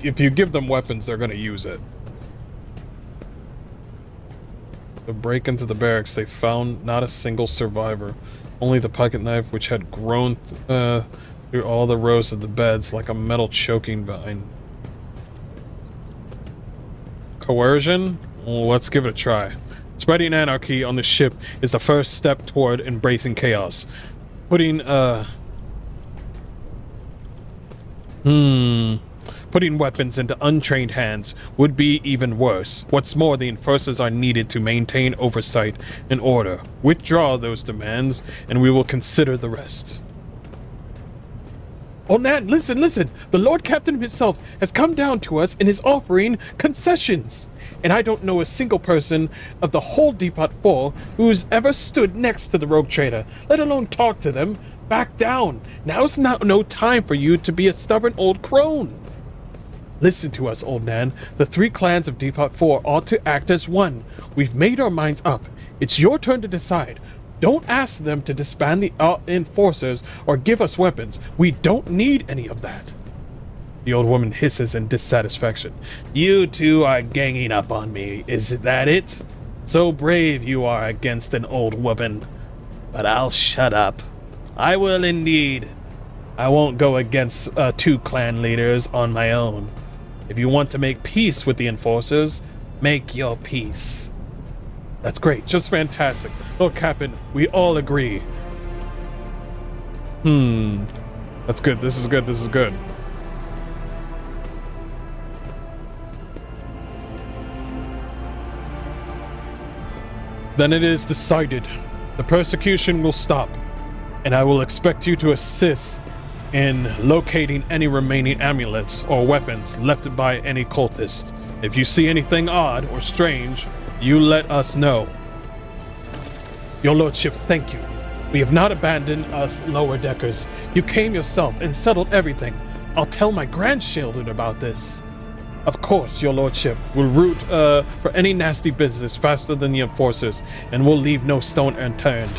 if you give them weapons, they're gonna use it. To break into the barracks, they found not a single survivor, only the pocket knife, which had grown through all the rows of the beds like a metal choking vine. Coercion? Well, let's give it a try. Spreading anarchy on the ship is the first step toward embracing chaos. Putting weapons into untrained hands would be even worse. What's more, the enforcers are needed to maintain oversight and order. Withdraw those demands, and we will consider the rest. Oh, Nan, listen, listen! The Lord Captain himself has come down to us and is offering concessions. And I don't know a single person of the whole Depot 4 who's ever stood next to the rogue trader, let alone talk to them. Back down. Now's no time for you to be a stubborn old crone. Listen to us, old Nan. The 3 clans of Depot 4 ought to act as one. We've made our minds up. It's your turn to decide. Don't ask them to disband the enforcers or give us weapons. We don't need any of that. The old woman hisses in dissatisfaction. You two are ganging up on me, is that it? So brave you are against an old woman. But I'll shut up. I will indeed. I won't go against 2 clan leaders on my own. If you want to make peace with the enforcers, make your peace. That's great, just fantastic. Lord Captain, we all agree. That's good, this is good, this is good. Then it is decided. The persecution will stop, and I will expect you to assist in locating any remaining amulets or weapons left by any cultist. If you see anything odd or strange, you let us know. Your lordship, thank you. We have not abandoned us lower deckers. You came yourself and settled everything. I'll tell my grandchildren about this. Of course, your lordship will root for any nasty business faster than the enforcers, and will leave no stone unturned.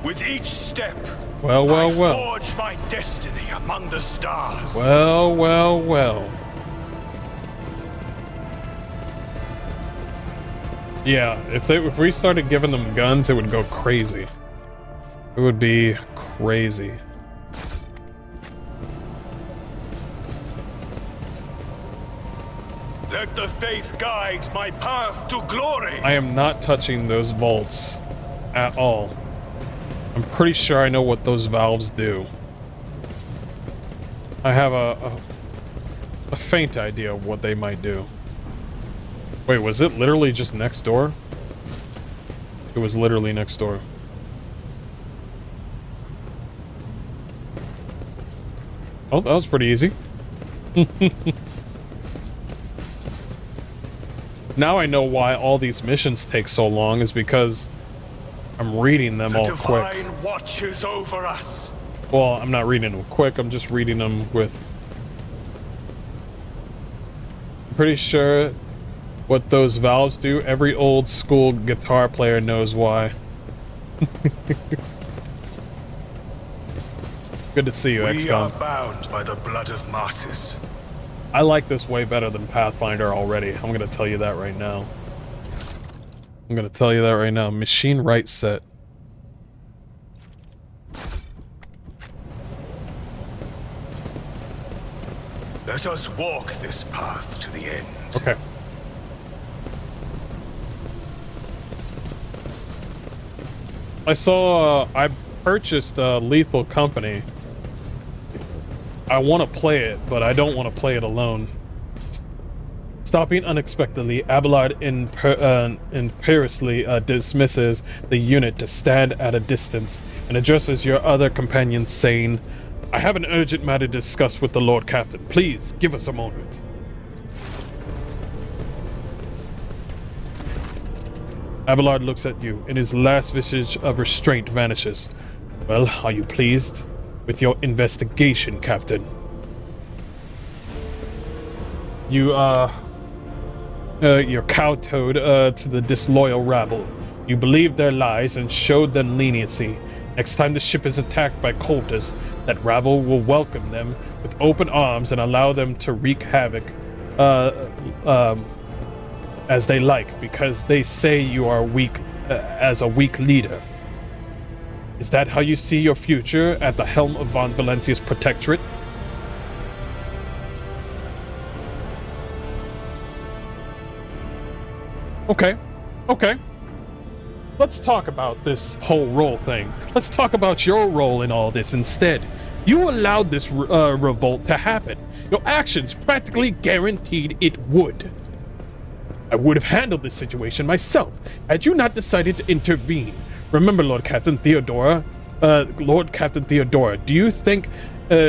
With each step, I forge my destiny among the stars. Well. Yeah, if we started giving them guns, it would go crazy. It would be crazy. Let the faith guide my path to glory. I am not touching those vaults at all. I'm pretty sure I know what those valves do. I have a faint idea of what they might do. Wait, was it literally just next door? It was literally next door. Oh, that was pretty easy. Now I know why all these missions take so long, is because I'm reading them all quick. The divine watches over us. Well, I'm not reading them quick, I'm just reading them with... I'm pretty sure what those valves do, every old school guitar player knows why. Good to see you, XCOM. We are bound by the blood of martyrs. I like this way better than Pathfinder already. I'm gonna tell you that right now. Machine right set. Let us walk this path to the end. Okay. I purchased Lethal Company. I want to play it, but I don't want to play it alone. Stopping unexpectedly, Abelard imperiously dismisses the unit to stand at a distance and addresses your other companions, saying, I have an urgent matter to discuss with the Lord Captain. Please, give us a moment. Abelard looks at you, and his last vestige of restraint vanishes. Well, are you pleased with your investigation, Captain? You're kowtowed to the disloyal rabble. You believed their lies and showed them leniency, Next time the ship is attacked by cultists, that rabble will welcome them with open arms and allow them to wreak havoc as they like, because they say you are weak as a weak leader. Is that how you see your future at the helm of Von Valencia's protectorate? Okay. Let's talk about this whole role thing. Let's talk about your role in all this instead. You allowed this revolt to happen. Your actions practically guaranteed it would. I would have handled this situation myself had you not decided to intervene. Remember, Lord Captain Theodora, do you think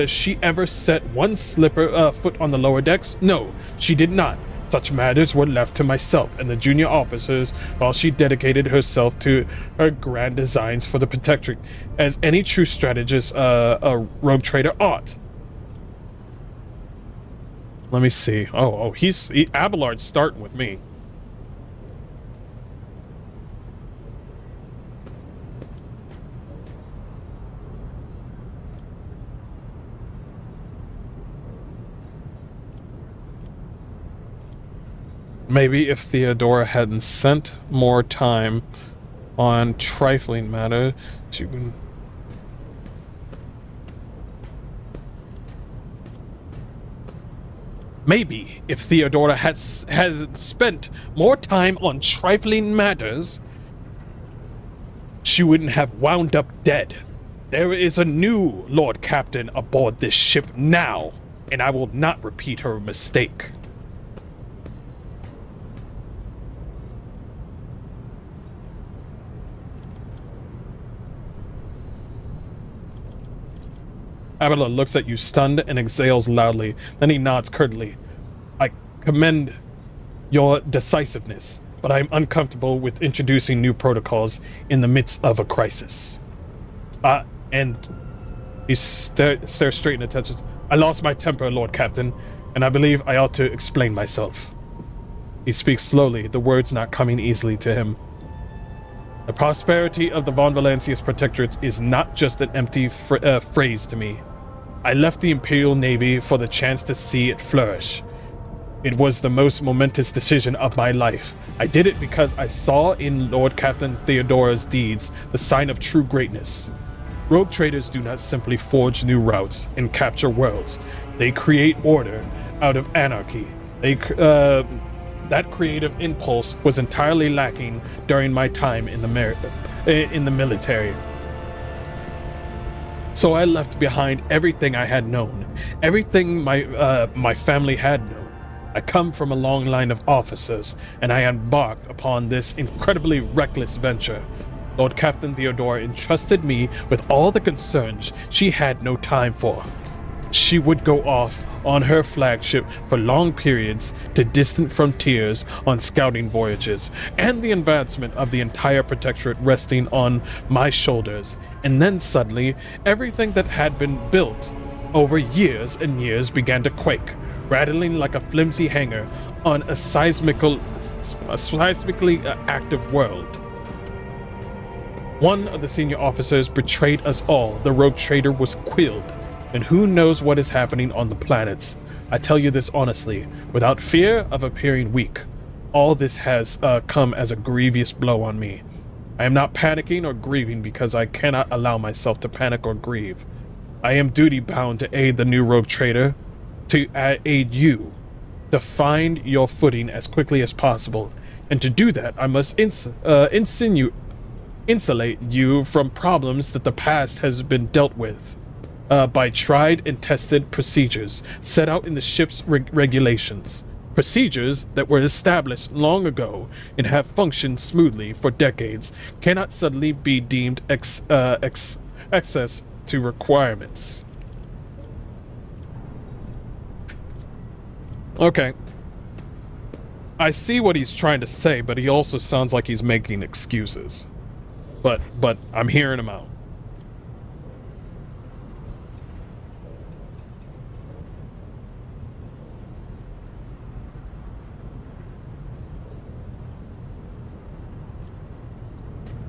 she ever set one foot on the lower decks? No, she did not. Such matters were left to myself and the junior officers while she dedicated herself to her grand designs for the Protectorate, as any true strategist, a rogue trader ought. Let me see. Abelard's starting with me. Maybe if Theodora hadn't spent more time on trifling matter, she would... Maybe if Theodora has spent more time on trifling matters, she wouldn't have wound up dead. There is a new Lord Captain aboard this ship now, and I will not repeat her mistake. Abelard looks at you stunned and exhales loudly. Then he nods curtly. I commend your decisiveness, but I am uncomfortable with introducing new protocols in the midst of a crisis. And he stares straight in attention. I lost my temper, Lord Captain, and I believe I ought to explain myself. He speaks slowly, the words not coming easily to him. The prosperity of the Von Valencia's protectorate is not just an empty phrase to me. I left the Imperial Navy for the chance to see it flourish. It was the most momentous decision of my life. I did it because I saw in Lord Captain Theodora's deeds the sign of true greatness. Rogue traders do not simply forge new routes and capture worlds. They create order out of anarchy. That creative impulse was entirely lacking during my time in the military. So I left behind everything I had known, everything my family had known. I come from a long line of officers, and I embarked upon this incredibly reckless venture. Lord Captain Theodora entrusted me with all the concerns she had no time for. She would go off on her flagship for long periods to distant frontiers on scouting voyages, and the advancement of the entire protectorate resting on my shoulders. And then suddenly, everything that had been built over years and years began to quake, rattling like a flimsy hanger on a seismically active world. One of the senior officers betrayed us all. The rogue trader was killed, and who knows what is happening on the planets. I tell you this honestly, without fear of appearing weak. All this has come as a grievous blow on me. I am not panicking or grieving because I cannot allow myself to panic or grieve. I am duty-bound to aid the new rogue trader, to aid you, to find your footing as quickly as possible. And to do that, I must insulate you from problems that the past has been dealt with by tried and tested procedures set out in the ship's regulations. Procedures that were established long ago and have functioned smoothly for decades cannot suddenly be deemed excess to requirements. Okay. I see what he's trying to say, but he also sounds like he's making excuses. But I'm hearing him out.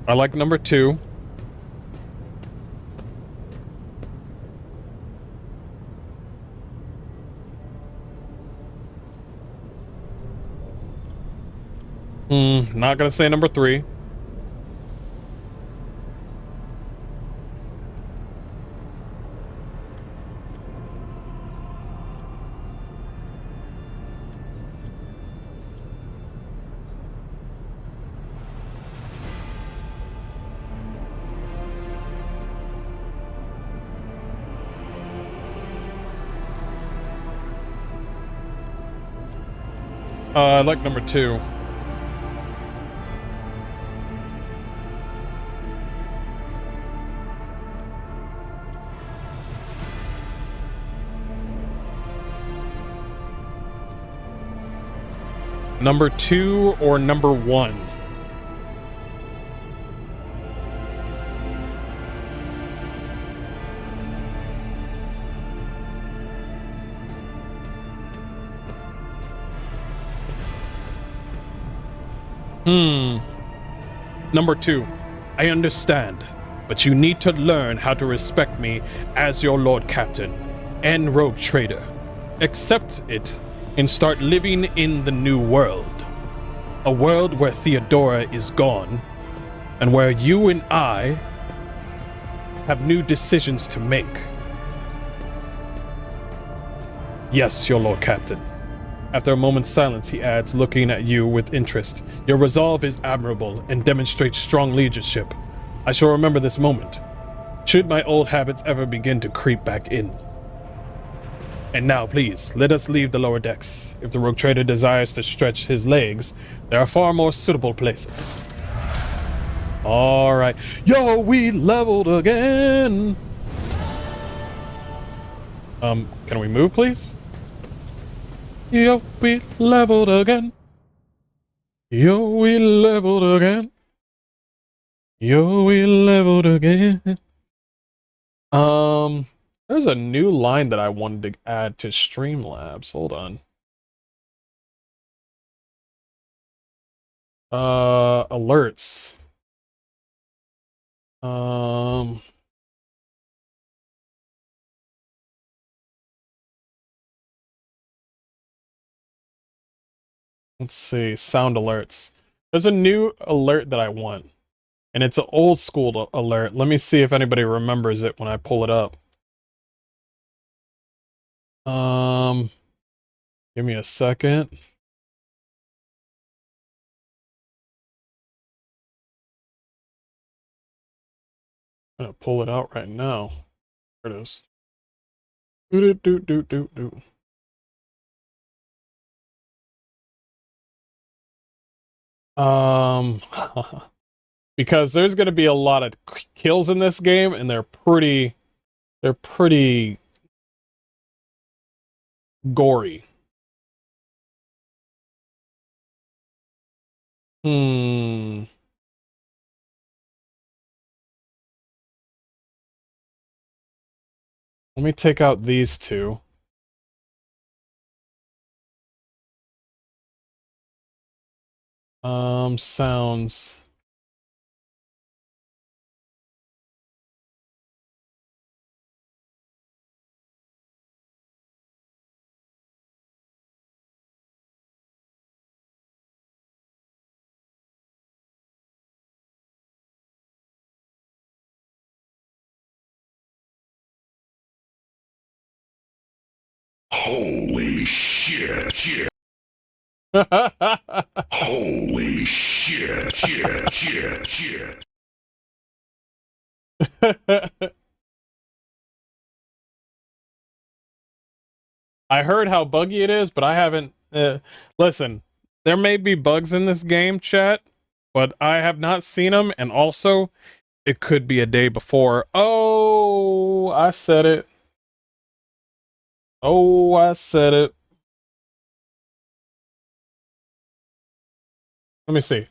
I like number 2. Not gonna say number 3. I like number 2. Number 2 or number 1? Number 2. I understand, but you need to learn how to respect me as your Lord Captain and Rogue Trader. Accept it and start living in the new world. A world where Theodora is gone, and where you and I have new decisions to make. Yes, your Lord Captain. After a moment's silence, he adds, looking at you with interest. Your resolve is admirable and demonstrates strong leadership. I shall remember this moment, should my old habits ever begin to creep back in. And now, please, let us leave the lower decks. If the Rogue Trader desires to stretch his legs, there are far more suitable places. Alright. Yo, we leveled again! Can we move, please? Yo, we leveled again. Yo, we leveled again. Yo, we leveled again. There's a new line that I wanted to add to Streamlabs. Hold on. Alerts. Let's see, sound alerts. There's a new alert that I want, and it's an old school alert. Let me see if anybody remembers it when I pull it up. Give me a second. I'm gonna pull it out right now. There it is. Do. Because there's gonna be a lot of kills in this game, and they're pretty gory. Let me take out these two. Sounds. Holy shit. Holy shit. I heard how buggy it is, but I haven't. Listen, there may be bugs in this game, chat, but I have not seen them, and also, it could be a day before. Oh, I said it. Oh, I said it. Let me see.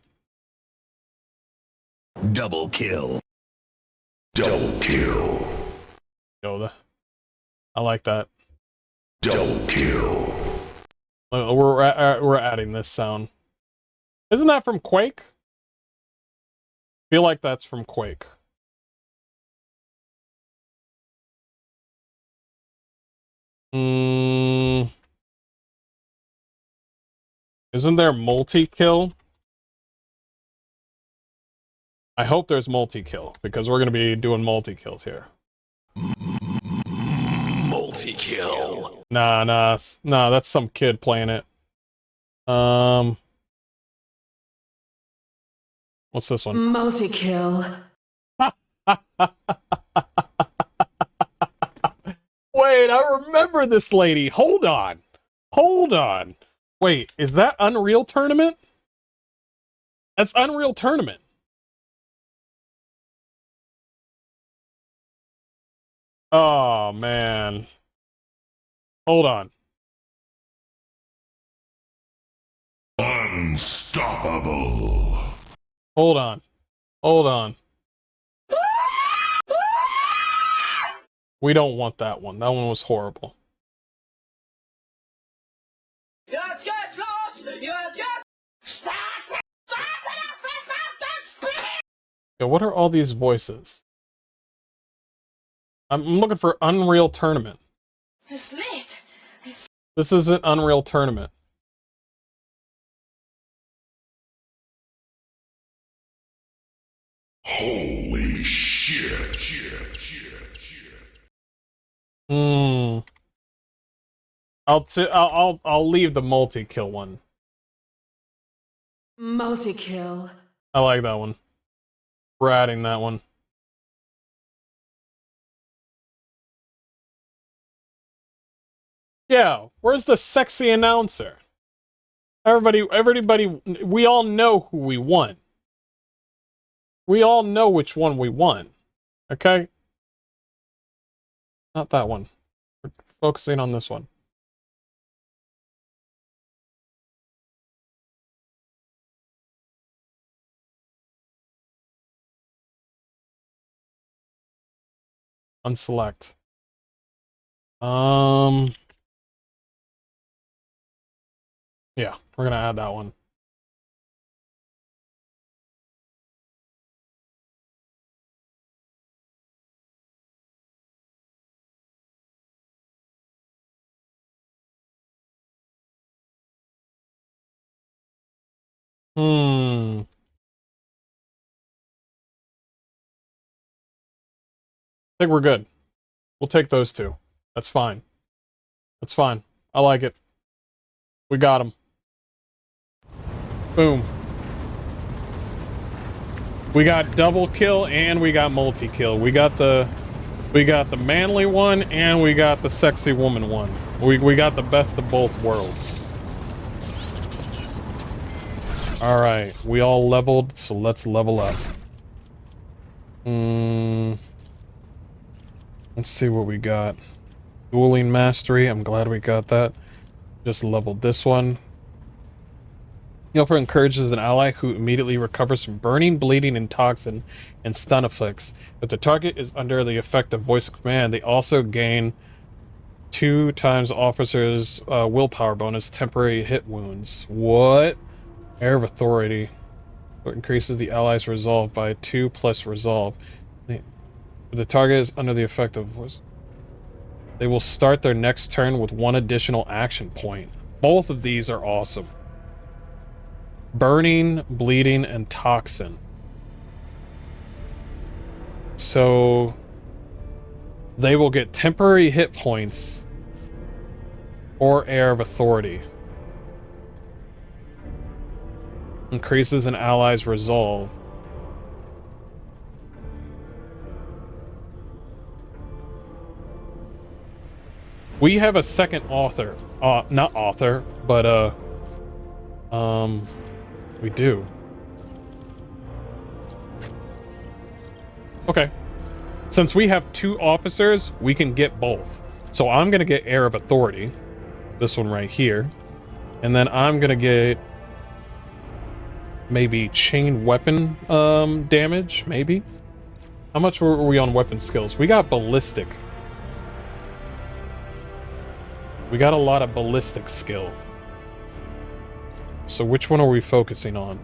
Double kill. Yo, I like that. Double kill. We're adding this sound. Isn't that from Quake? Feel like that's from Quake. Isn't there multi-kill? I hope there's multi-kill, because we're going to be doing multi-kills here. Multi-kill. Nah, that's some kid playing it. What's this one? Multi-kill. Wait, I remember this lady. Hold on. Wait, is that Unreal Tournament? That's Unreal Tournament. Oh, man. Hold on. Unstoppable. Hold on. We don't want that one. That one was horrible. Yo, what are all these voices? I'm looking for Unreal Tournament. This isn't Unreal Tournament. Holy shit. I'll leave the multi-kill one. Multi-kill. I like that one. We're adding that one. Yeah, where's the sexy announcer? Everybody, we all know who we want. We all know which one we want. Okay? Not that one. We're focusing on this one. Unselect. Yeah, we're gonna add that one. I think we're good. We'll take those two. That's fine. That's fine. I like it. We got them. Boom. We got double kill and we got multi-kill. We got the manly one and we got the sexy woman one. We got the best of both worlds. Alright, we all leveled, so let's level up. Let's see what we got. Dueling Mastery, I'm glad we got that. Just leveled this one. The offer encourages an ally who immediately recovers from burning, bleeding, and toxin and stun afflicts. If the target is under the effect of voice command, they also gain 2 times officer's willpower bonus temporary hit wounds. What? Air of Authority. It increases the ally's resolve by 2 plus resolve. If the target is under the effect of voice, they will start their next turn with 1 additional action point. Both of these are awesome. Burning, bleeding, and toxin. So they will get temporary hit points or Air of Authority. Increases an ally's resolve. We have a second author. Not author, but we do. Okay. Since we have 2 officers, we can get both. So I'm gonna get Air of Authority. This one right here. And then I'm gonna get maybe chain weapon damage, maybe? How much were we on weapon skills? We got ballistic. We got a lot of ballistic skill. So which one are we focusing on?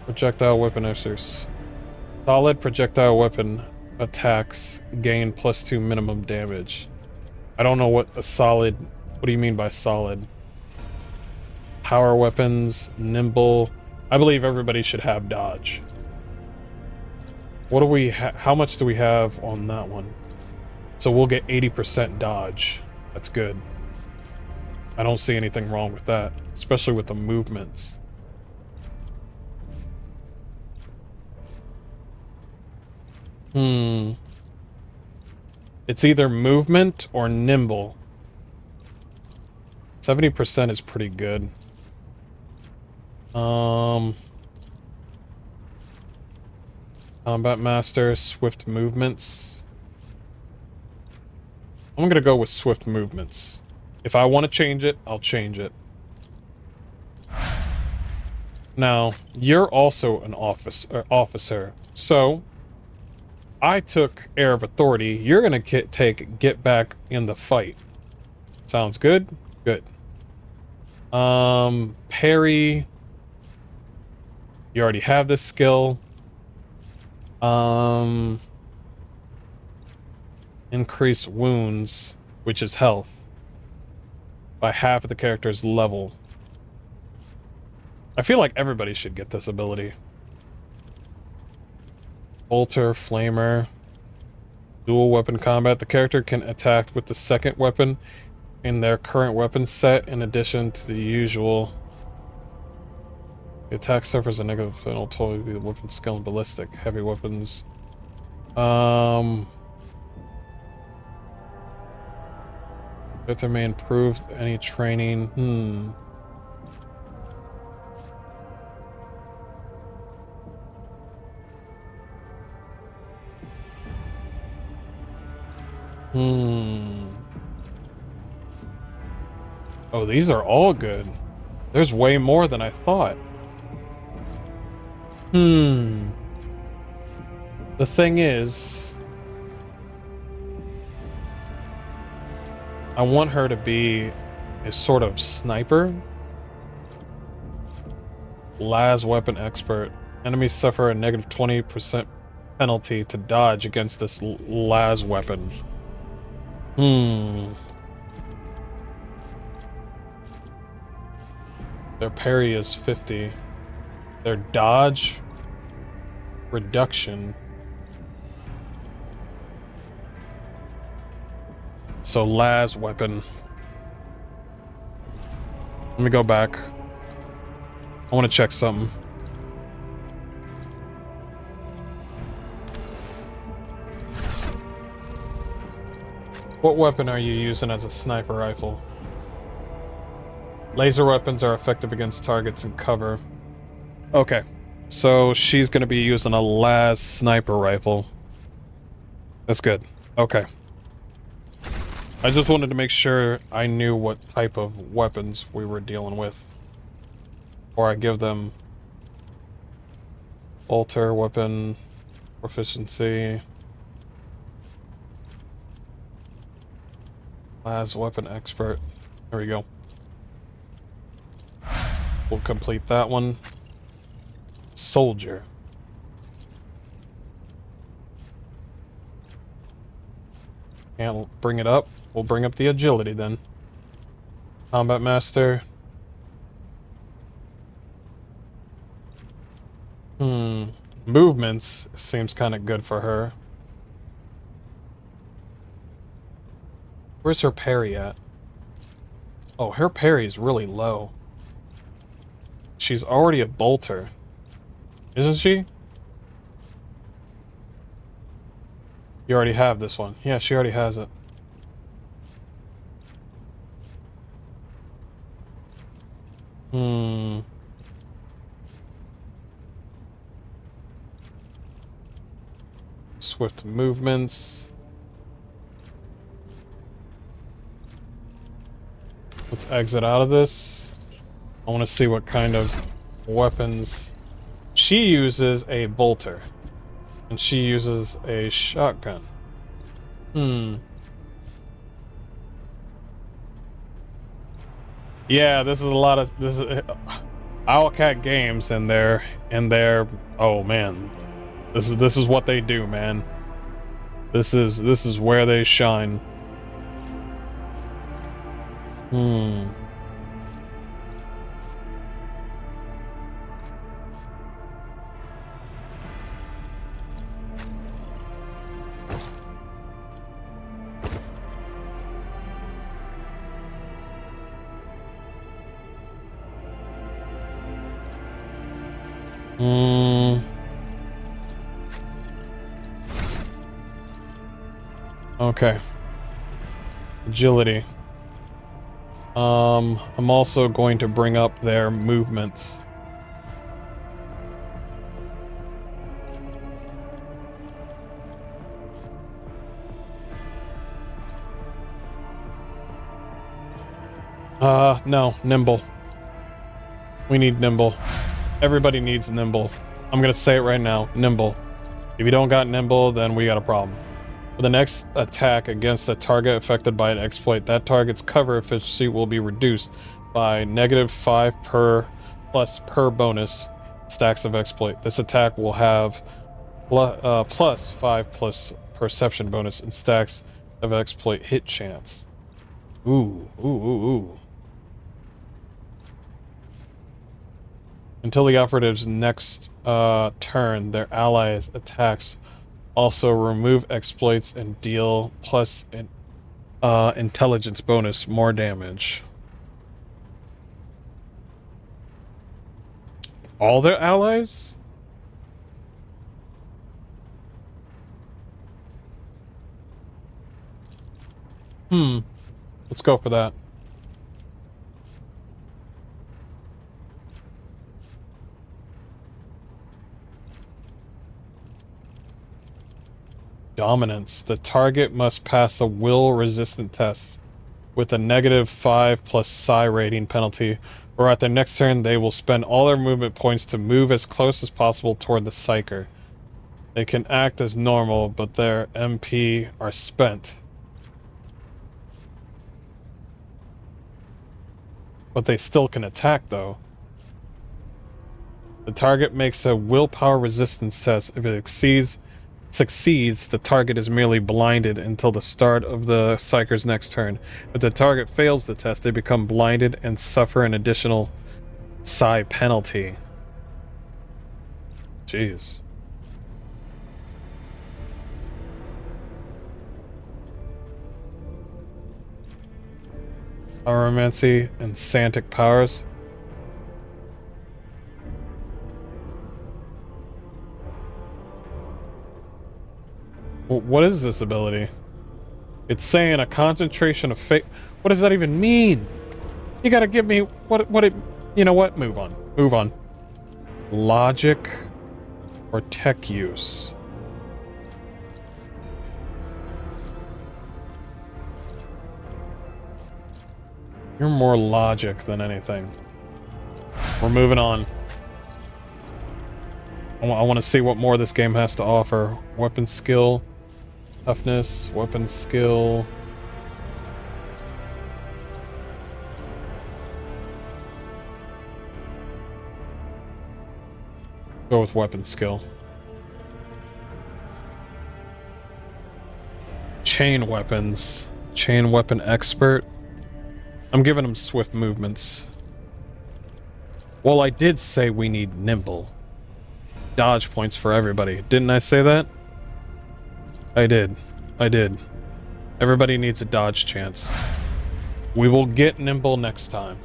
Projectile weapon exercise. Solid projectile weapon attacks gain +2 minimum damage. I don't know what a solid... What do you mean by solid? Power weapons, nimble. I believe everybody should have dodge. What do we how much do we have on that one? So we'll get 80% dodge. That's good. I don't see anything wrong with that, especially with the movements. It's either movement or nimble. 70% is pretty good. Combat Master, swift movements. I'm gonna go with swift movements. If I want to change it, I'll change it. Now, you're also an officer, so I took Air of Authority. You're gonna get back in the fight. Sounds good? Good. Parry. You already have this skill. Increase wounds, which is health, by half of the character's level. I feel like everybody should get this ability. Bolter, Flamer, dual weapon combat. The character can attack with the second weapon in their current weapon set in addition to the usual. The attack suffers a negative penalty total to the weapon skill and ballistic. Heavy weapons. Character may improve any training. Oh, these are all good. There's way more than I thought. The thing is, I want her to be a sort of sniper. Las weapon expert. Enemies suffer a negative 20% penalty to dodge against this Las weapon. Their parry is 50. Their dodge reduction. So Las weapon. Let me go back. I want to check something. What weapon are you using as a sniper rifle? Laser weapons are effective against targets in cover. Okay, so she's gonna be using a Las sniper rifle. That's good. Okay. I just wanted to make sure I knew what type of weapons we were dealing with. Or I give them bolter weapon proficiency. Las weapon expert. There we go. We'll complete that one. Soldier. And we'll bring it up. We'll bring up the agility then. Combat Master. Movements seems kind of good for her. Where's her parry at? Oh, her parry is really low. She's already a bolter. Isn't she? You already have this one. Yeah, she already has it. Swift movements. Let's exit out of this. I want to see what kind of weapons. She uses a bolter. And she uses a shotgun. Yeah, this is a lot of Owlcat Games and their oh man. This is what they do, man. This is where they shine. Okay. Agility. I'm also going to bring up their movements. No, nimble. We need nimble. Everybody needs nimble. I'm gonna say it right now, nimble. If you don't got nimble, then we got a problem. For the next attack against a target affected by an exploit, that target's cover efficiency will be reduced by -5 per bonus stacks of exploit. This attack will have +5 plus perception bonus and stacks of exploit hit chance. Ooh, ooh, ooh, ooh. Until the operative's next turn, their allies' attacks also remove exploits and deal plus intelligence bonus more damage. All their allies? Let's go for that. Dominance. The target must pass a will resistant test with a -5 plus psi rating penalty, or at their next turn they will spend all their movement points to move as close as possible toward the psyker. They can act as normal, but their MP are spent. But they still can attack, though. The target makes a willpower resistance test. If it succeeds, the target is merely blinded until the start of the psyker's next turn. If the target fails the test, they become blinded and suffer an additional psi penalty. Jeez. Pyromancy and Santic powers. What is this ability? It's saying a concentration of fate. What does that even mean? You gotta give me what it... You know what? Move on. Move on. Logic or tech use? You're more logic than anything. We're moving on. I want to see what more this game has to offer. Weapon skill, toughness, weapon skill. Go with weapon skill. Chain weapons. Chain weapon expert. I'm giving him swift movements. Well, I did say we need nimble. Dodge points for everybody. Didn't I say that? I did. I did. Everybody needs a dodge chance. We will get nimble next time.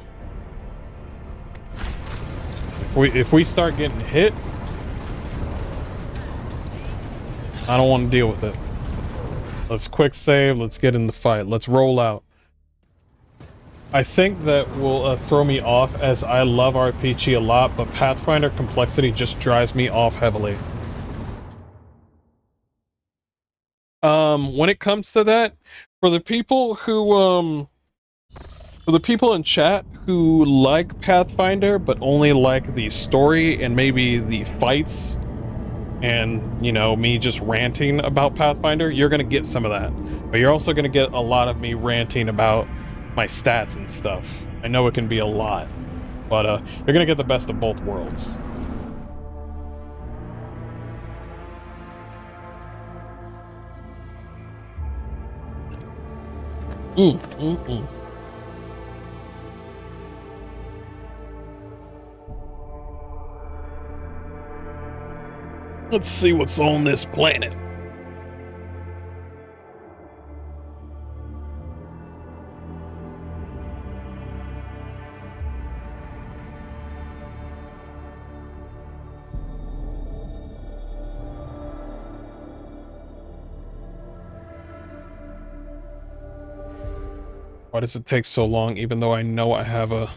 If we start getting hit, I don't want to deal with it. Let's quick save. Let's get in the fight. Let's roll out. I think that will throw me off, as I love RPG a lot, but Pathfinder complexity just drives me off heavily. When it comes to that, for the people who for the people in chat who like Pathfinder but only like the story and maybe the fights and, you know, me just ranting about Pathfinder, you're gonna get some of that. But you're also gonna get a lot of me ranting about my stats and stuff. I know it can be a lot, but you're gonna get the best of both worlds. Let's see what's on this planet. Why does it take so long even though I know I have a...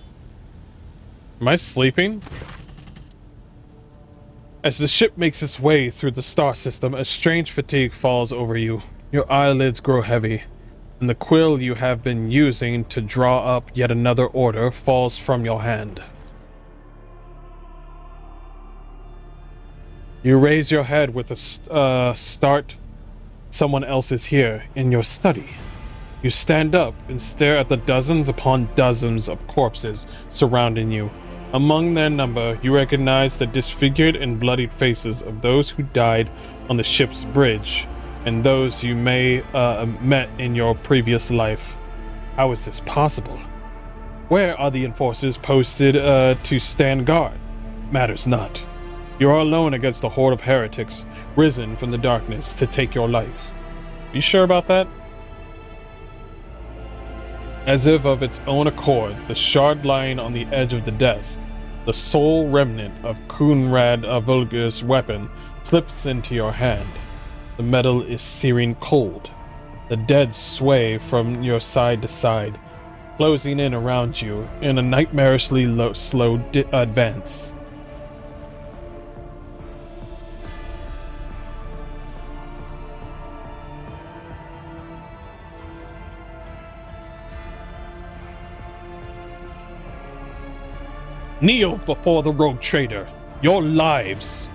Am I sleeping? As the ship makes its way through the star system, a strange fatigue falls over you. Your eyelids grow heavy, and the quill you have been using to draw up yet another order falls from your hand. You raise your head with a start. Someone else is here in your study. You stand up and stare at the dozens upon dozens of corpses surrounding you. Among their number, you recognize the disfigured and bloodied faces of those who died on the ship's bridge, and those you may met in your previous life. How is this possible? Where are the enforcers posted to stand guard? Matters not. You are alone against a horde of heretics, risen from the darkness to take your life. You sure about that? As if of its own accord, the shard lying on the edge of the desk, the sole remnant of Kunrad Vulgar's weapon, slips into your hand. The metal is searing cold. The dead sway from your side to side, closing in around you in a nightmarishly slow advance. Kneel before the rogue trader. Your lives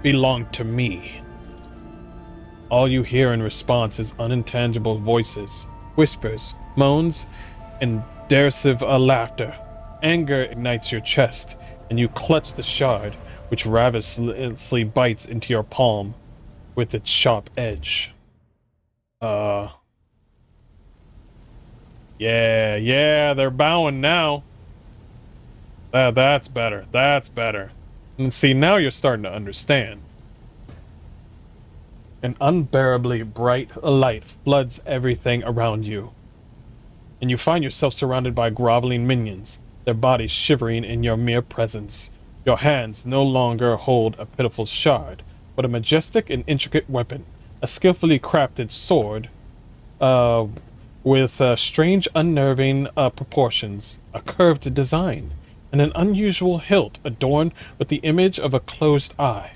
belong to me. All you hear in response is unintelligible voices, whispers, moans, and derisive laughter. Anger ignites your chest, and you clutch the shard, which ravenously bites into your palm with its sharp edge. Yeah, they're bowing now. That's better. That's better. And see, now you're starting to understand. An unbearably bright light floods everything around you, and you find yourself surrounded by groveling minions, their bodies shivering in your mere presence. Your hands no longer hold a pitiful shard, but a majestic and intricate weapon, a skillfully crafted sword, with strange unnerving proportions, a curved design, and an unusual hilt adorned with the image of a closed eye.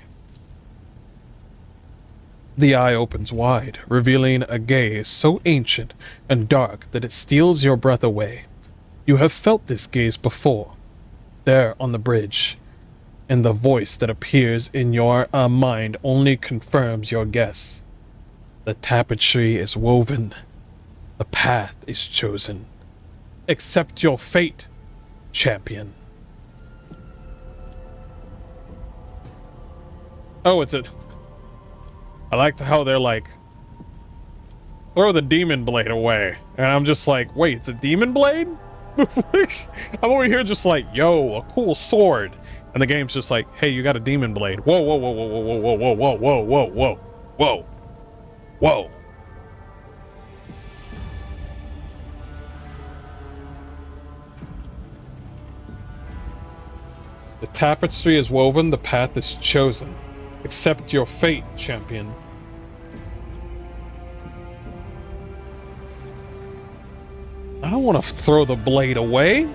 The eye opens wide, revealing a gaze so ancient and dark that it steals your breath away. You have felt this gaze before, there on the bridge, and the voice that appears in your mind only confirms your guess. The tapestry is woven, the path is chosen. Accept your fate, champion. Oh, I like how they're like, throw the demon blade away. And I'm just like, wait, it's a demon blade? I'm over here just like, yo, a cool sword. And the game's just like, hey, you got a demon blade. Whoa, whoa, whoa, whoa, whoa, whoa, whoa, whoa, whoa, whoa, whoa, whoa, whoa. The tapestry is woven, the path is chosen. Accept your fate, champion. I don't want to throw the blade away.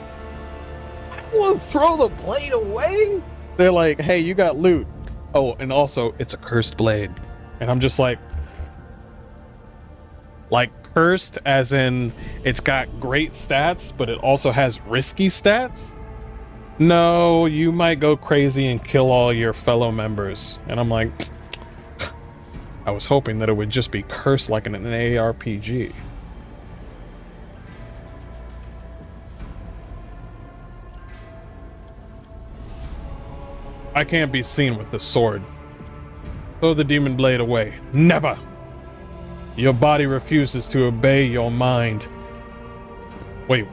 I don't want to throw the blade away. They're like, hey, you got loot. Oh, and also, it's a cursed blade. And I'm just like cursed as in it's got great stats, but it also has risky stats? No, you might go crazy and kill all your fellow members. And I'm like, I was hoping that it would just be cursed like in an ARPG. I can't be seen with this sword. Throw the demon blade away. Never! Your body refuses to obey your mind. Wait.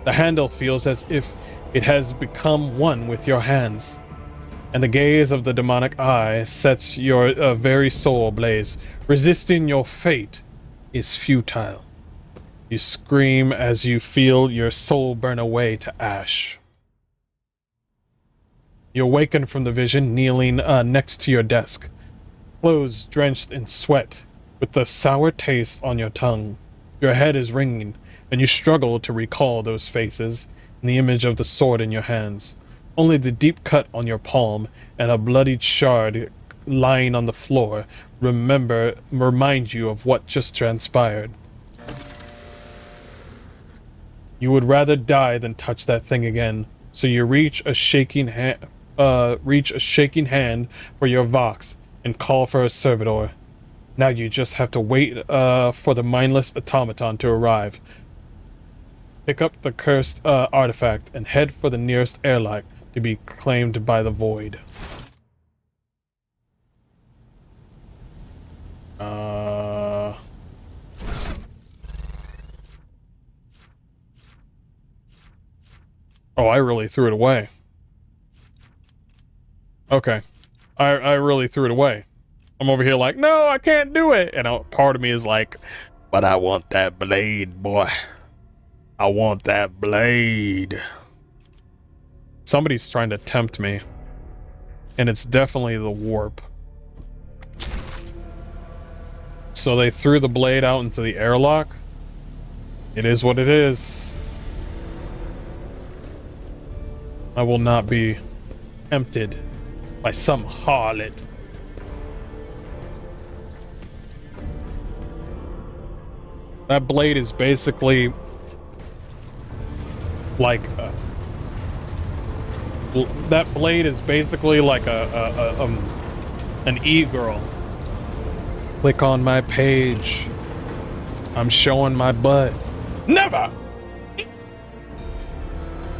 The handle feels as if it has become one with your hands, and the gaze of the demonic eye sets your very soul ablaze. Resisting your fate is futile. You scream as you feel your soul burn away to ash. You awaken from the vision, kneeling next to your desk, clothes drenched in sweat, with the sour taste on your tongue. Your head is ringing, and you struggle to recall those faces and the image of the sword in your hands. Only the deep cut on your palm and a bloodied shard lying on the floor remind you of what just transpired. You would rather die than touch that thing again, so you reach a shaking hand for your Vox and call for a servitor. Now you just have to wait for the mindless automaton to arrive. Pick up the cursed artifact and head for the nearest airlock to be claimed by the void. Oh, I really threw it away. Okay. I really threw it away. I'm over here like, no, I can't do it. And part of me is like, but I want that blade, boy. I want that blade. Somebody's trying to tempt me. And it's definitely the warp. So they threw the blade out into the airlock. It is what it is. I will not be tempted by some harlot. That blade is basically like that blade is basically like an e-girl. Click on my page. I'm showing my butt. Never!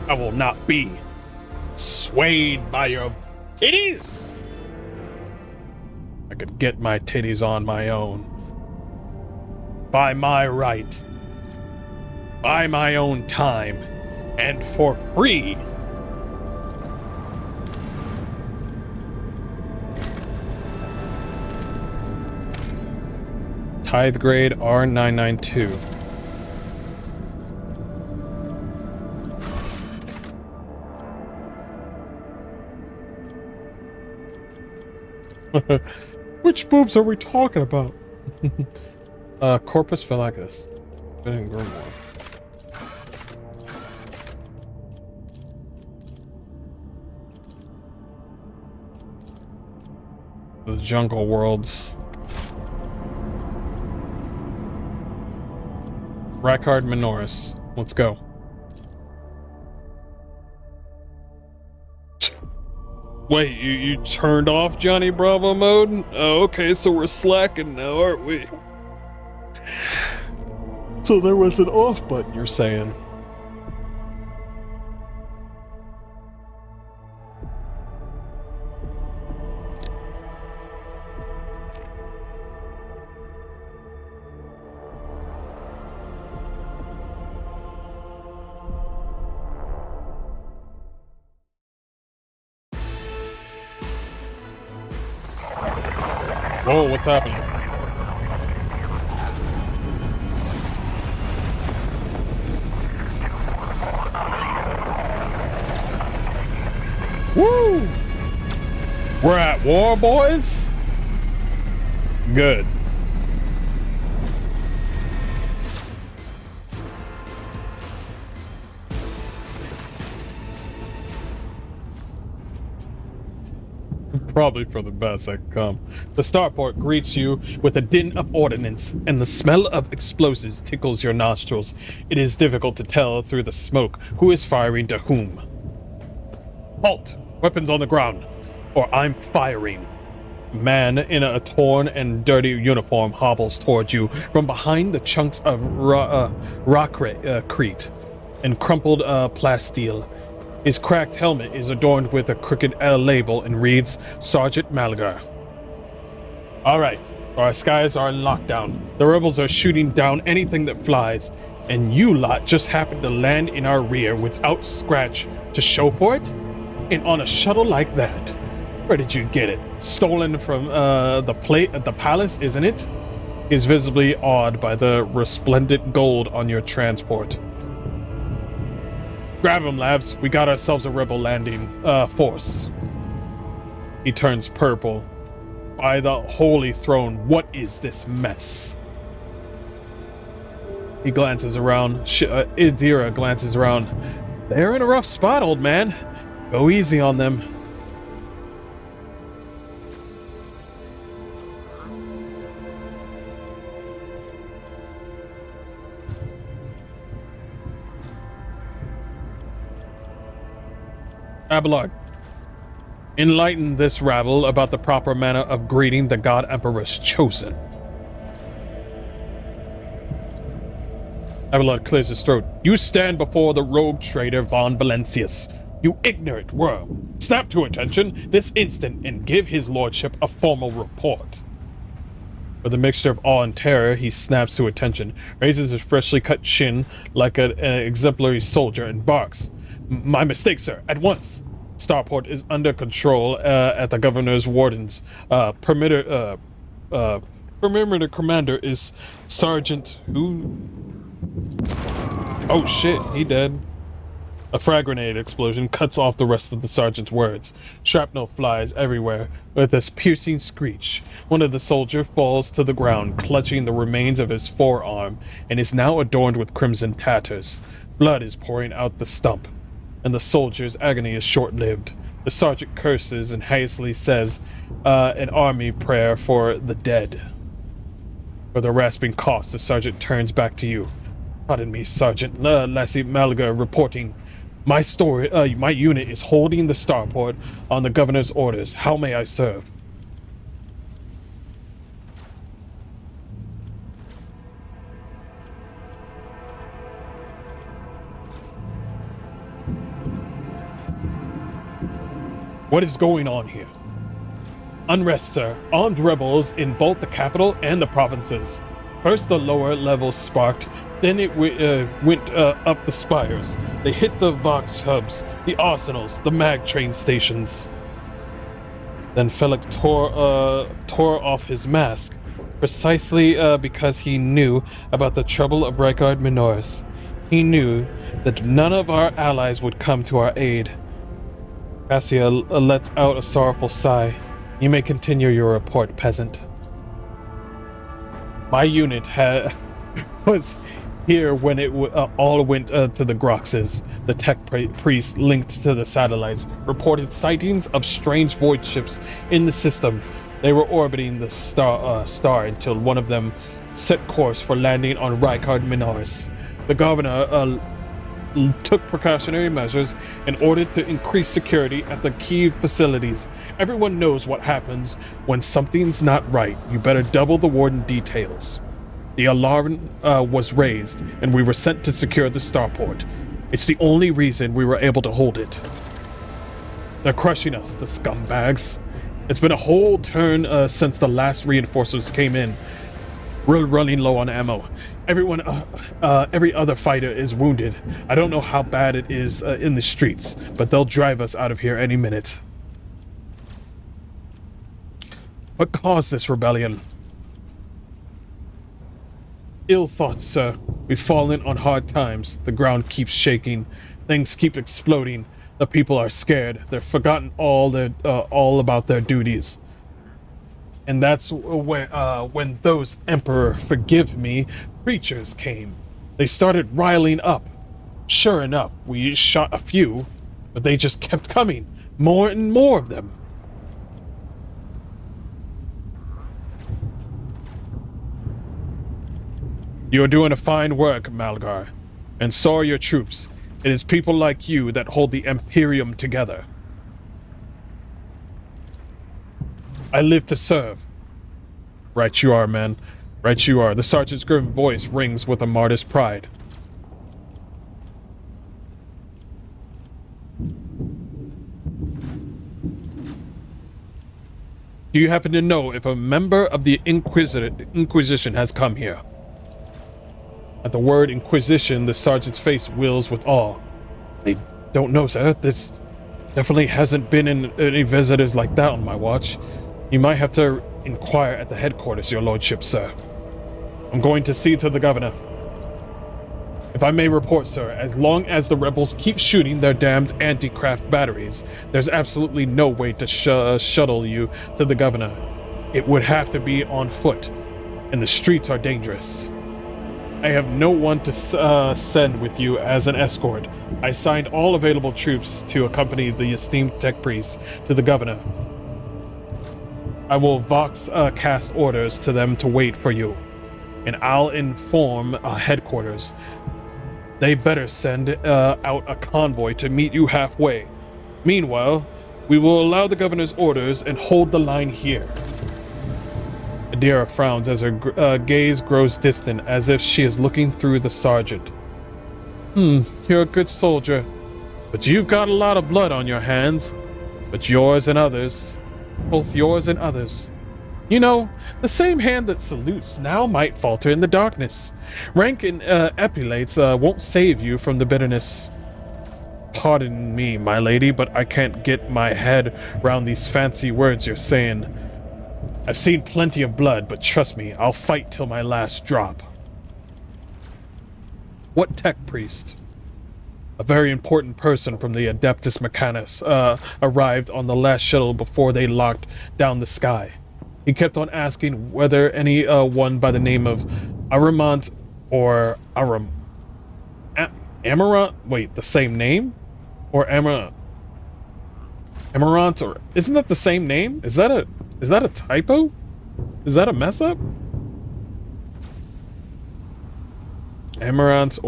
I will not be swayed by your titties. I could get my titties on my own. By my right. By my own time. And for free. Tithe grade R992. Which boobs are we talking about? Corpus Phylacus. And Grimoire. The Jungle Worlds. Rackard Minoris. Let's go. Wait, you turned off Johnny Bravo mode? Oh, okay, so we're slacking now, aren't we? So there was an off button, you're saying? Whoa, what's happening? Woo! We're at war, boys? Good. Probably for the best I can come. The starport greets you with a din of ordnance, and the smell of explosives tickles your nostrils. It is difficult to tell through the smoke who is firing to whom. Halt! Weapons on the ground, or I'm firing. A man in a torn and dirty uniform hobbles towards you from behind the chunks of rockcrete and crumpled plasteel. His cracked helmet is adorned with a crooked label and reads Sergeant Malgar. Alright, our skies are in lockdown. The rebels are shooting down anything that flies, and you lot just happened to land in our rear without scratch to show for it? And on a shuttle like that? Where did you get it? Stolen from the plate at the palace, isn't it? He's visibly awed by the resplendent gold on your transport. Grab him, labs. We got ourselves a rebel landing force. He turns purple. By the Holy Throne, what is this mess? He glances around. Idira glances around. They're in a rough spot, old man. Go easy on them. Abelard, enlighten this rabble about the proper manner of greeting the God Emperor's chosen. Abelard clears his throat. You stand before the rogue traitor Von Valencius. You ignorant worm. Snap to attention this instant and give his lordship a formal report. With a mixture of awe and terror, he snaps to attention, raises his freshly cut chin like an exemplary soldier, and barks. My mistake, sir. At once. Starport is under control at the governor's wardens. Perimeter commander is Sergeant who? Oh shit, he dead. A frag grenade explosion cuts off the rest of the sergeant's words. Shrapnel flies everywhere with this piercing screech. One of the soldiers falls to the ground, clutching the remains of his forearm, and is now adorned with crimson tatters. Blood is pouring out the stump, and the soldier's agony is short-lived. The sergeant curses and hastily says an army prayer for the dead. With a rasping cough, the sergeant turns back to you. Pardon me, Sergeant. Lassie Malaga reporting. My unit is holding the starport on the governor's orders. How may I serve? What is going on here? Unrest, sir. Armed rebels in both the capital and the provinces. First the lower levels sparked, then it went up the spires. They hit the Vox hubs, the arsenals, the mag train stations. Then Felix tore off his mask, precisely because he knew about the trouble of Rykard Minors. He knew that none of our allies would come to our aid. Cassia lets out a sorrowful sigh. You may continue your report, peasant. My unit was here when it all went to the Groxes. The tech priest linked to the satellites reported sightings of strange void ships in the system. They were orbiting the star until one of them set course for landing on Rykard Minors. The governor took precautionary measures in order to increase security at the key facilities. Everyone knows what happens when something's not right. You better double the warden details. The alarm was raised, and we were sent to secure the starport. It's the only reason we were able to hold it. They're crushing us, the scumbags. It's been a whole turn since the last reinforcements came in. We're running low on ammo. Every other fighter is wounded. I don't know how bad it is in the streets, but they'll drive us out of here any minute. What caused this rebellion? Ill thoughts, sir. We've fallen on hard times. The ground keeps shaking. Things keep exploding. The people are scared. They've forgotten all about their duties. And that's when those Emperor, forgive me, creatures came. They started riling up. Sure enough, we shot a few, but they just kept coming. More and more of them. You are doing a fine work, Malgar, and so are your troops. It is people like you that hold the Imperium together. I live to serve. Right you are, man. Right you are. The sergeant's grim voice rings with a martyr's pride. Do you happen to know if a member of the Inquisition has come here? At the word Inquisition, the sergeant's face wheels with awe. I don't know, sir. This definitely hasn't been any visitors like that on my watch. You might have to inquire at the headquarters, your lordship, sir. I'm going to see to the governor. If I may report, sir, as long as the rebels keep shooting their damned anti-craft batteries, there's absolutely no way to shuttle you to the governor. It would have to be on foot, and the streets are dangerous. I have no one to send with you as an escort. I signed all available troops to accompany the esteemed tech priest to the governor. I will vox cast orders to them to wait for you, and I'll inform headquarters. They better send out a convoy to meet you halfway. Meanwhile, we will allow the governor's orders and hold the line here. Adira frowns as her gaze grows distant, as if she is looking through the sergeant. You're a good soldier, but you've got a lot of blood on your hands. But yours and others, both yours and others. You know, the same hand that salutes now might falter in the darkness. Rank and epulates won't save you from the bitterness. Pardon me, my lady, but I can't get my head round these fancy words you're saying. I've seen plenty of blood, but trust me, I'll fight till my last drop. What tech priest? A very important person from the Adeptus Mechanis arrived on the last shuttle before they locked down the sky. He kept on asking whether any one by the name of Aramant or Amarant, wait, the same name? Or Amarant, or isn't that the same name? Is that a typo? Is that a mess up? Amarant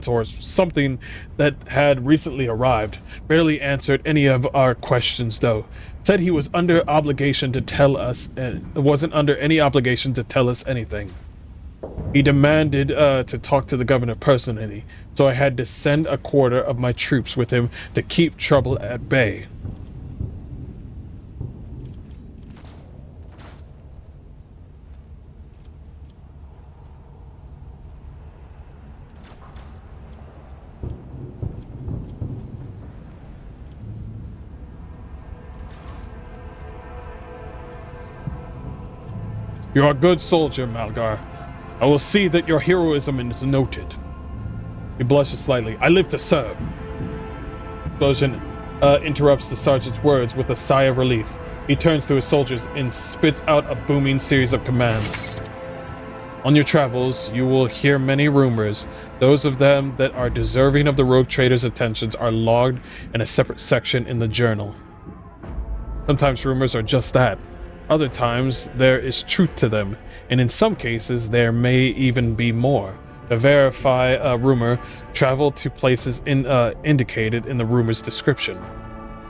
or something that had recently arrived. Barely answered any of our questions though. Said he was under obligation to tell us, wasn't under any obligation to tell us anything. He demanded to talk to the governor personally, so I had to send a quarter of my troops with him to keep trouble at bay. You're a good soldier, Malgar. I will see that your heroism is noted. He blushes slightly. I live to serve. Explosion interrupts the sergeant's words with a sigh of relief. He turns to his soldiers and spits out a booming series of commands. On your travels, you will hear many rumors. Those of them that are deserving of the rogue trader's attentions are logged in a separate section in the journal. Sometimes rumors are just that. Other times, there is truth to them, and in some cases, there may even be more. To verify a rumor, travel to places indicated in the rumor's description.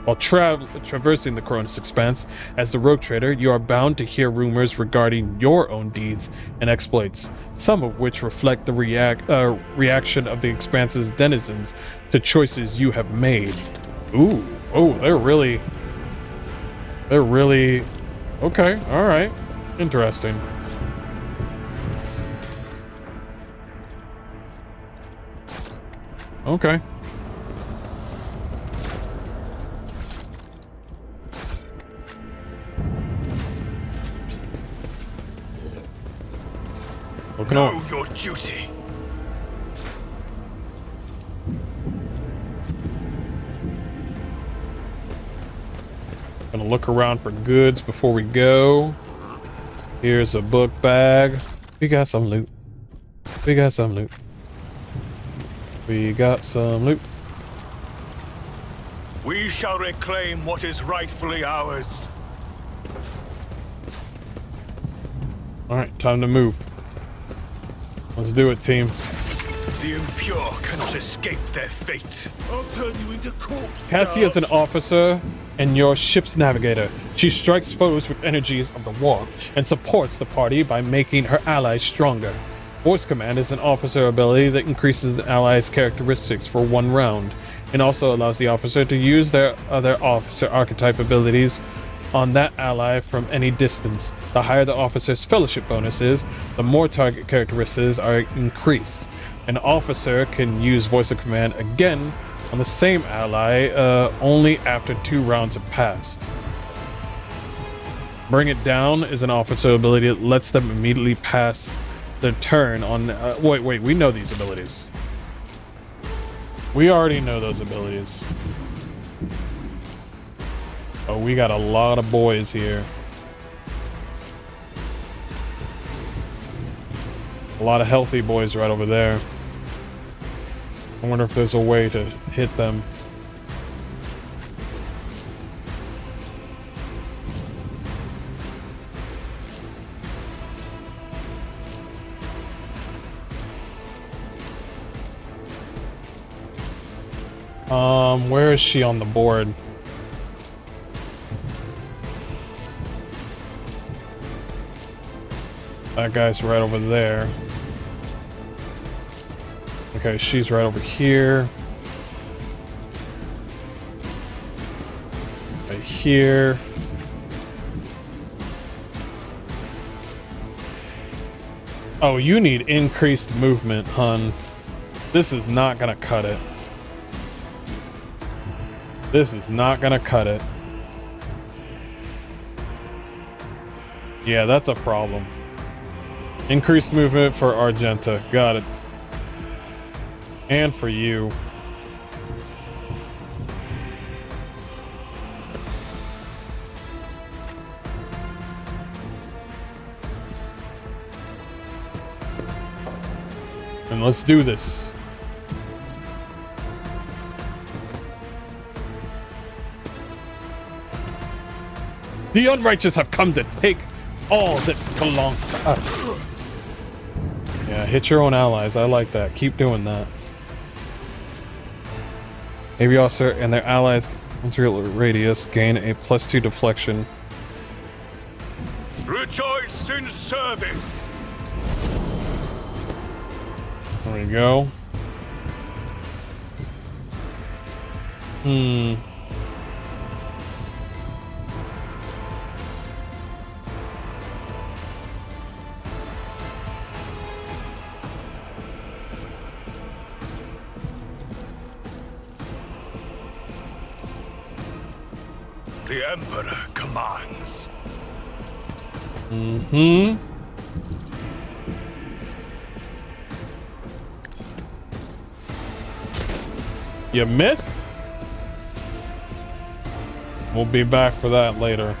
While traversing the Cronus Expanse, as the rogue trader, you are bound to hear rumors regarding your own deeds and exploits, some of which reflect the reaction of the Expanse's denizens to choices you have made. Ooh, oh, they're really... Okay, alright. Interesting. Okay. Know your duty. Gonna look around for goods before we go. Here's a book bag. We got some loot. We got some loot. We got some loot. We shall reclaim what is rightfully ours. Alright, time to move. Let's do it, team. The impure cannot escape their fate. I'll turn you into corpse. Cassie is an officer and your ship's navigator. She strikes foes with energies of the war and supports the party by making her allies stronger. Voice command is an officer ability that increases an ally's characteristics for 1 round and also allows the officer to use their other officer archetype abilities on that ally from any distance. The higher the officer's fellowship bonus is, the more target characteristics are increased. An officer can use voice of command again on the same ally only after 2 rounds have passed. Bring It Down is an officer ability that lets them immediately pass their turn on... wait, we know these abilities. We already know those abilities. Oh, we got a lot of boys here. A lot of healthy boys right over there. I wonder if there's a way to hit them. Where is she on the board? That guy's right over there. Okay, she's right over here. Right here. Oh, you need increased movement, hun. This is not gonna cut it. This is not gonna cut it. Yeah, that's a problem. Increased movement for Argenta. Got it. And for you. And let's do this. The unrighteous have come to take all that belongs to us. Yeah, hit your own allies. I like that. Keep doing that. Navy officer and their allies material radius gain a +2 deflection. Rejoice in service. There we go. The Emperor commands. You missed? We'll be back for that later.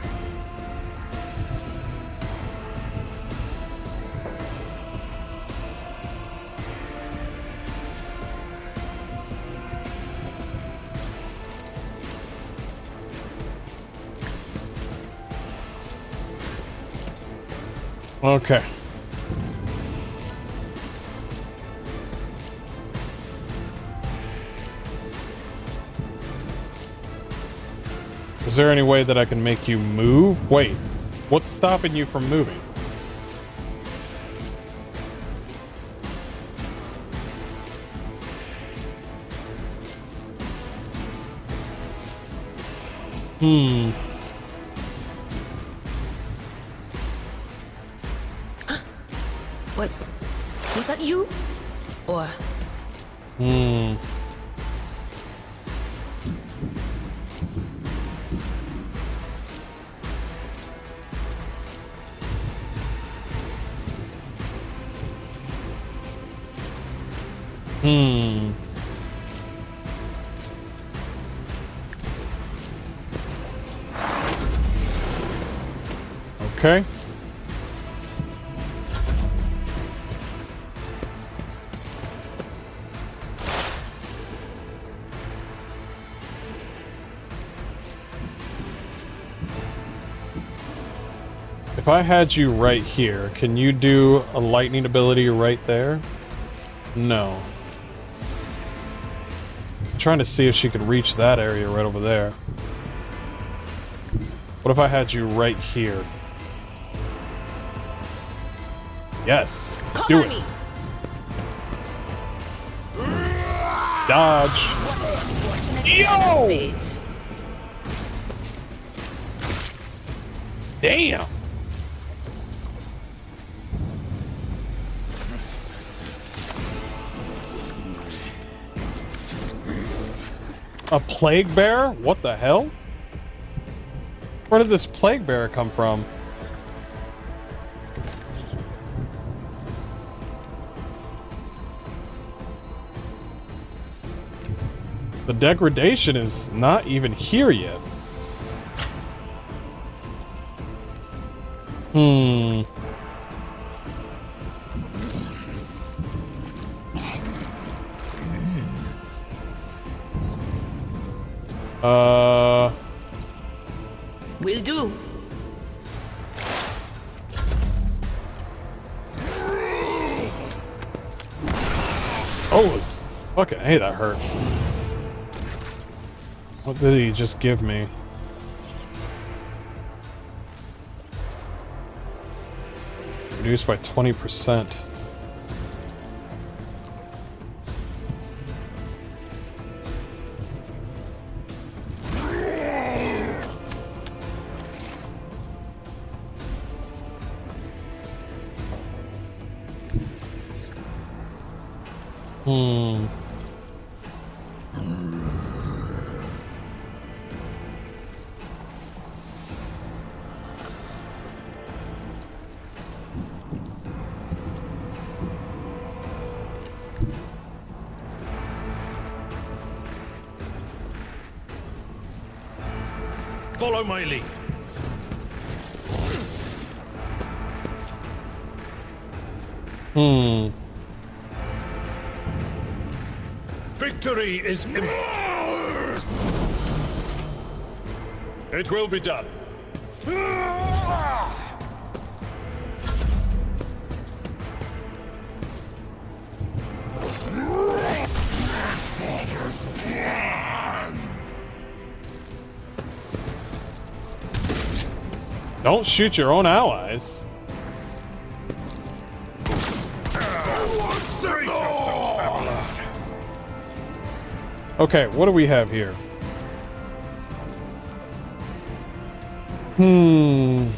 Okay. Is there any way that I can make you move? Wait, what's stopping you from moving? Was that you? Or... Okay. If I had you right here, can you do a lightning ability right there? No. I'm trying to see if she could reach that area right over there. What if I had you right here? Yes. Do it. Dodge. Yo! Damn. A plague bearer? What the hell? Where did this plague bearer come from? The degradation is not even here yet. Oh, fucking, hey, that hurt. What did he just give me? Reduced by 20%. Hmm. Follow my lead. Hmm. Victory is imminent. It will be done. Don't shoot your own allies. Okay, what do we have here? Hmm.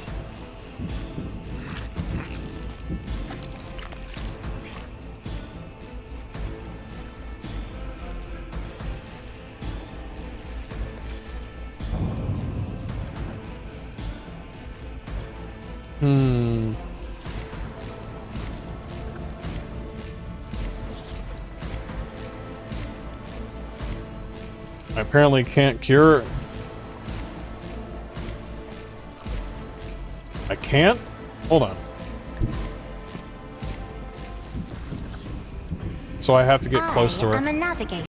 Hmm. I apparently can't cure. I can't? Hold on. So I have to get close to her. I'm a navigator.